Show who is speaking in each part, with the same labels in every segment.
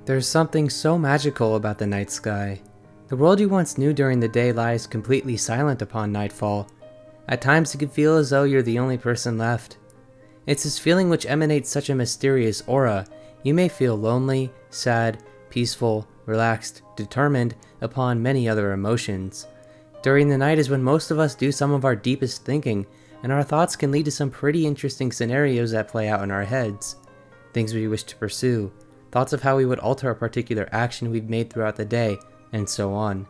Speaker 1: There's something so magical about the night sky. The world you once knew during the day lies completely silent upon nightfall. At times it can feel as though you're the only person left. It's this feeling which emanates such a mysterious aura. You may feel lonely, sad, peaceful, relaxed, determined, upon many other emotions. During the night is when most of us do some of our deepest thinking, and our thoughts can lead to some pretty interesting scenarios that play out in our heads. Things we wish to pursue, thoughts of how we would alter a particular action we've made throughout the day, and so on.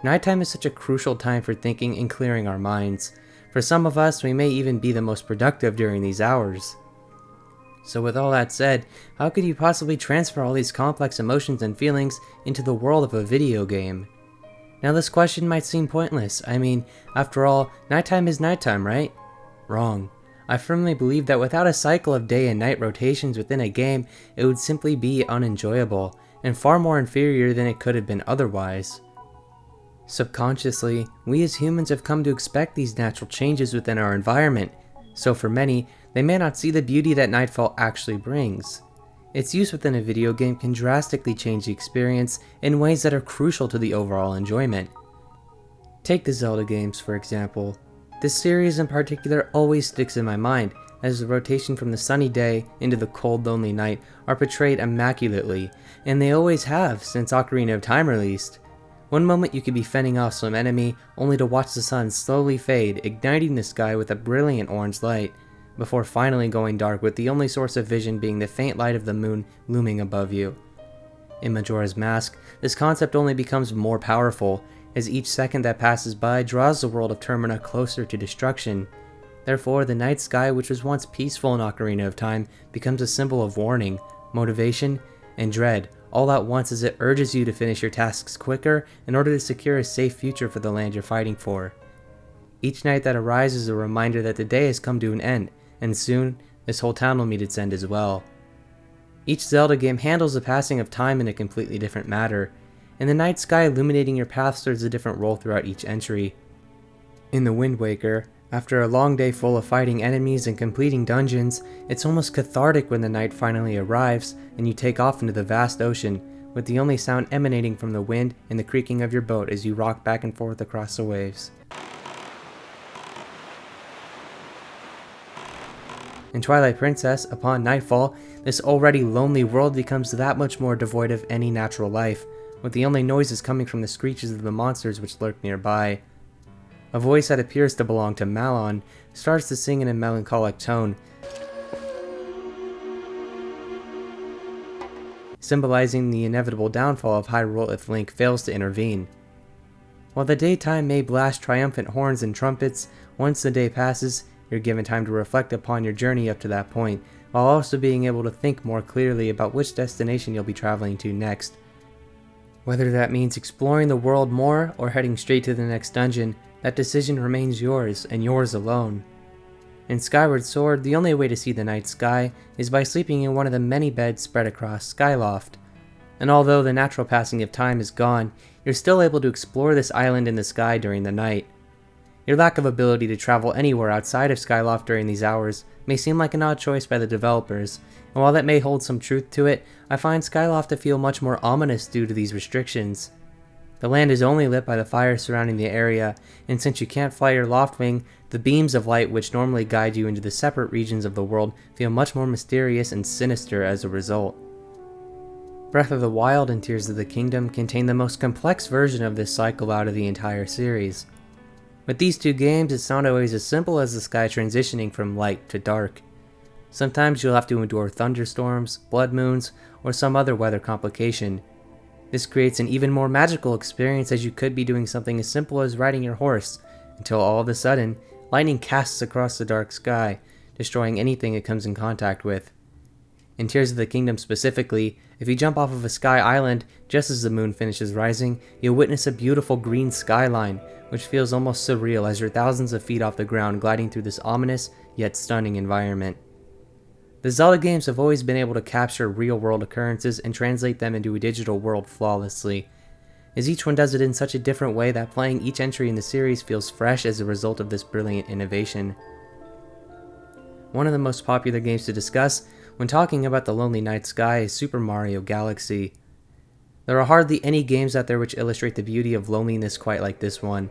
Speaker 1: Nighttime is such a crucial time for thinking and clearing our minds. For some of us, we may even be the most productive during these hours. So with all that said, how could you possibly transfer all these complex emotions and feelings into the world of a video game? Now this question might seem pointless. I mean, after all, nighttime is nighttime, right? Wrong. I firmly believe that without a cycle of day and night rotations within a game, it would simply be unenjoyable, and far more inferior than it could have been otherwise. Subconsciously, we as humans have come to expect these natural changes within our environment, so for many, they may not see the beauty that nightfall actually brings. Its use within a video game can drastically change the experience in ways that are crucial to the overall enjoyment. Take the Zelda games, for example. This series in particular always sticks in my mind, as the rotation from the sunny day into the cold, lonely night are portrayed immaculately, and they always have since Ocarina of Time released. One moment you could be fending off some enemy, only to watch the sun slowly fade, igniting the sky with a brilliant orange light, before finally going dark with the only source of vision being the faint light of the moon looming above you. In Majora's Mask, this concept only becomes more powerful, as each second that passes by draws the world of Termina closer to destruction. Therefore, the night sky, which was once peaceful in Ocarina of Time, becomes a symbol of warning, motivation, and dread, all at once as it urges you to finish your tasks quicker in order to secure a safe future for the land you're fighting for. Each night that arises is a reminder that the day has come to an end, and soon, this whole town will meet its end as well. Each Zelda game handles the passing of time in a completely different manner, and the night sky illuminating your path serves a different role throughout each entry. In the Wind Waker, after a long day full of fighting enemies and completing dungeons, it's almost cathartic when the night finally arrives and you take off into the vast ocean, with the only sound emanating from the wind and the creaking of your boat as you rock back and forth across the waves. In Twilight Princess, upon nightfall, this already lonely world becomes that much more devoid of any natural life, with the only noises coming from the screeches of the monsters which lurk nearby. A voice that appears to belong to Malon starts to sing in a melancholic tone, symbolizing the inevitable downfall of Hyrule if Link fails to intervene. While the daytime may blast triumphant horns and trumpets, once the day passes, you're given time to reflect upon your journey up to that point, while also being able to think more clearly about which destination you'll be traveling to next. Whether that means exploring the world more or heading straight to the next dungeon, that decision remains yours, and yours alone. In Skyward Sword, the only way to see the night sky is by sleeping in one of the many beds spread across Skyloft. And although the natural passing of time is gone, you're still able to explore this island in the sky during the night. Your lack of ability to travel anywhere outside of Skyloft during these hours may seem like an odd choice by the developers, and while that may hold some truth to it, I find Skyloft to feel much more ominous due to these restrictions. The land is only lit by the fire surrounding the area, and since you can't fly your Loftwing, the beams of light which normally guide you into the separate regions of the world feel much more mysterious and sinister as a result. Breath of the Wild and Tears of the Kingdom contain the most complex version of this cycle out of the entire series. With these two games, it's not always as simple as the sky transitioning from light to dark. Sometimes you'll have to endure thunderstorms, blood moons, or some other weather complication. This creates an even more magical experience, as you could be doing something as simple as riding your horse, until all of a sudden, lightning casts across the dark sky, destroying anything it comes in contact with. In Tears of the Kingdom specifically, if you jump off of a sky island just as the moon finishes rising, you'll witness a beautiful green skyline, which feels almost surreal as you're thousands of feet off the ground gliding through this ominous yet stunning environment. The Zelda games have always been able to capture real-world occurrences and translate them into a digital world flawlessly, as each one does it in such a different way that playing each entry in the series feels fresh as a result of this brilliant innovation. One of the most popular games to discuss when talking about the lonely night sky is Super Mario Galaxy. There are hardly any games out there which illustrate the beauty of loneliness quite like this one.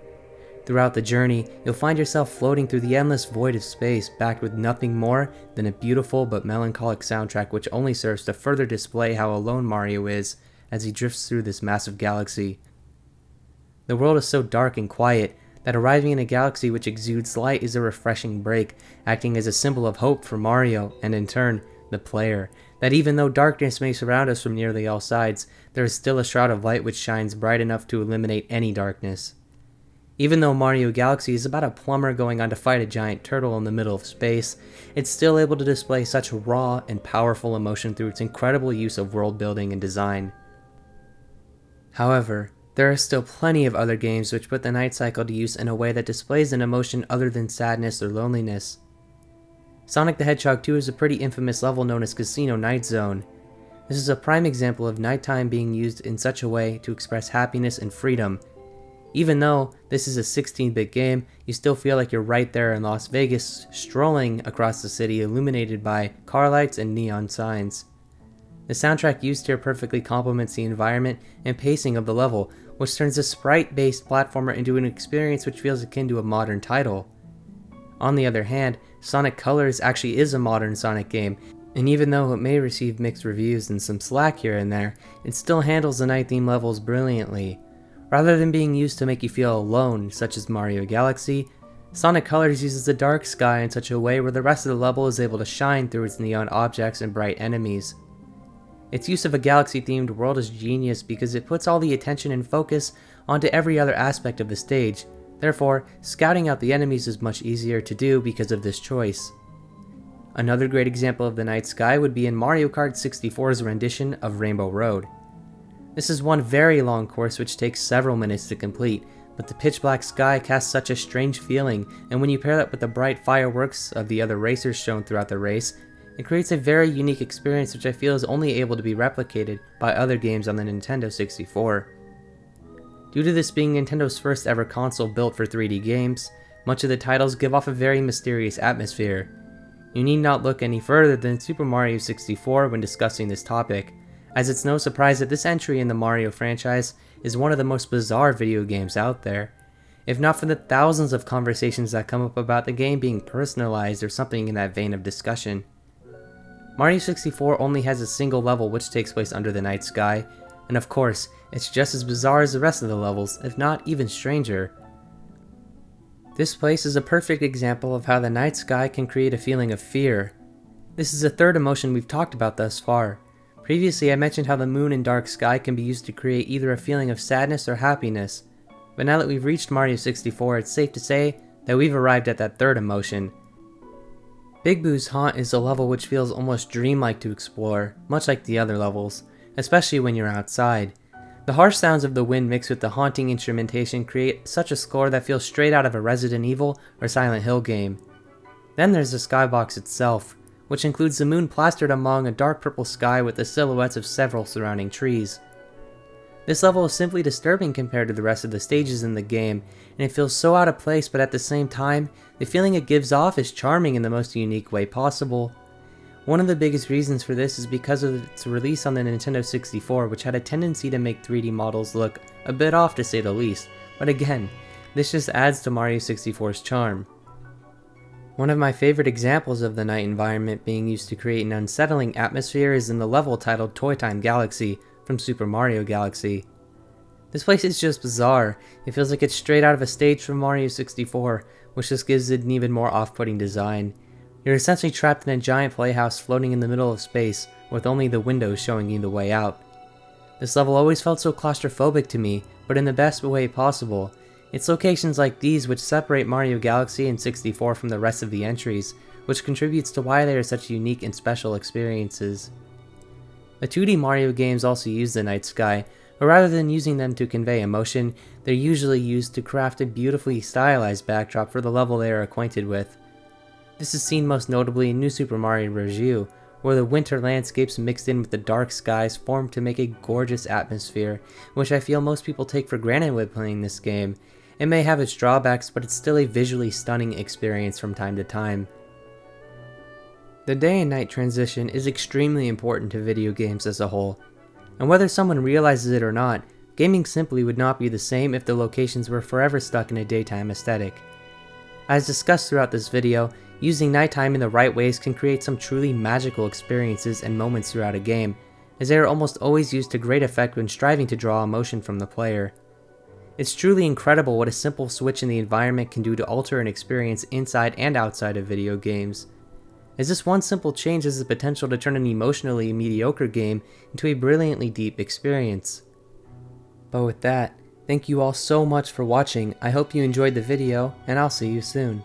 Speaker 1: Throughout the journey, you'll find yourself floating through the endless void of space, backed with nothing more than a beautiful but melancholic soundtrack which only serves to further display how alone Mario is as he drifts through this massive galaxy. The world is so dark and quiet that arriving in a galaxy which exudes light is a refreshing break, acting as a symbol of hope for Mario and in turn, the player, that even though darkness may surround us from nearly all sides, there is still a shroud of light which shines bright enough to eliminate any darkness. Even though Mario Galaxy is about a plumber going on to fight a giant turtle in the middle of space, it's still able to display such raw and powerful emotion through its incredible use of world building and design. However, there are still plenty of other games which put the night cycle to use in a way that displays an emotion other than sadness or loneliness. Sonic the Hedgehog 2 is a pretty infamous level known as Casino Night Zone. This is a prime example of nighttime being used in such a way to express happiness and freedom. Even though this is a 16-bit game, you still feel like you're right there in Las Vegas, strolling across the city illuminated by car lights and neon signs. The soundtrack used here perfectly complements the environment and pacing of the level, which turns a sprite-based platformer into an experience which feels akin to a modern title. On the other hand, Sonic Colors actually is a modern Sonic game, and even though it may receive mixed reviews and some slack here and there, it still handles the night theme levels brilliantly. Rather than being used to make you feel alone, such as Mario Galaxy, Sonic Colors uses the dark sky in such a way where the rest of the level is able to shine through its neon objects and bright enemies. Its use of a galaxy-themed world is genius because it puts all the attention and focus onto every other aspect of the stage. Therefore, scouting out the enemies is much easier to do because of this choice. Another great example of the night sky would be in Mario Kart 64's rendition of Rainbow Road. This is one very long course which takes several minutes to complete, but the pitch black sky casts such a strange feeling, and when you pair that with the bright fireworks of the other racers shown throughout the race, it creates a very unique experience which I feel is only able to be replicated by other games on the Nintendo 64. Due to this being Nintendo's first ever console built for 3D games, much of the titles give off a very mysterious atmosphere. You need not look any further than Super Mario 64 when discussing this topic, as it's no surprise that this entry in the Mario franchise is one of the most bizarre video games out there, if not for the thousands of conversations that come up about the game being personalized or something in that vein of discussion. Mario 64 only has a single level which takes place under the night sky, and of course, it's just as bizarre as the rest of the levels, if not even stranger. This place is a perfect example of how the night sky can create a feeling of fear. This is the third emotion we've talked about thus far. Previously, I mentioned how the moon and dark sky can be used to create either a feeling of sadness or happiness, but now that we've reached Mario 64, it's safe to say that we've arrived at that third emotion. Big Boo's Haunt is a level which feels almost dreamlike to explore, much like the other levels, especially when you're outside. The harsh sounds of the wind mixed with the haunting instrumentation create such a score that feels straight out of a Resident Evil or Silent Hill game. Then there's the skybox itself, which includes the moon plastered among a dark purple sky with the silhouettes of several surrounding trees. This level is simply disturbing compared to the rest of the stages in the game, and it feels so out of place, but at the same time, the feeling it gives off is charming in the most unique way possible. One of the biggest reasons for this is because of its release on the Nintendo 64, which had a tendency to make 3D models look a bit off to say the least, but again, this just adds to Mario 64's charm. One of my favorite examples of the night environment being used to create an unsettling atmosphere is in the level titled Toy Time Galaxy from Super Mario Galaxy. This place is just bizarre. It feels like it's straight out of a stage from Mario 64, which just gives it an even more off-putting design. You're essentially trapped in a giant playhouse floating in the middle of space, with only the windows showing you the way out. This level always felt so claustrophobic to me, but in the best way possible. It's locations like these which separate Mario Galaxy and 64 from the rest of the entries, which contributes to why they are such unique and special experiences. The 2D Mario games also use the night sky, but rather than using them to convey emotion, they're usually used to craft a beautifully stylized backdrop for the level they are acquainted with. This is seen most notably in New Super Mario Bros. U, where the winter landscapes mixed in with the dark skies form to make a gorgeous atmosphere, which I feel most people take for granted when playing this game. It may have its drawbacks, but it's still a visually stunning experience from time to time. The day and night transition is extremely important to video games as a whole, and whether someone realizes it or not, gaming simply would not be the same if the locations were forever stuck in a daytime aesthetic. As discussed throughout this video, using nighttime in the right ways can create some truly magical experiences and moments throughout a game, as they are almost always used to great effect when striving to draw emotion from the player. It's truly incredible what a simple switch in the environment can do to alter an experience inside and outside of video games, as this one simple change has the potential to turn an emotionally mediocre game into a brilliantly deep experience. But with that, thank you all so much for watching. I hope you enjoyed the video, and I'll see you soon.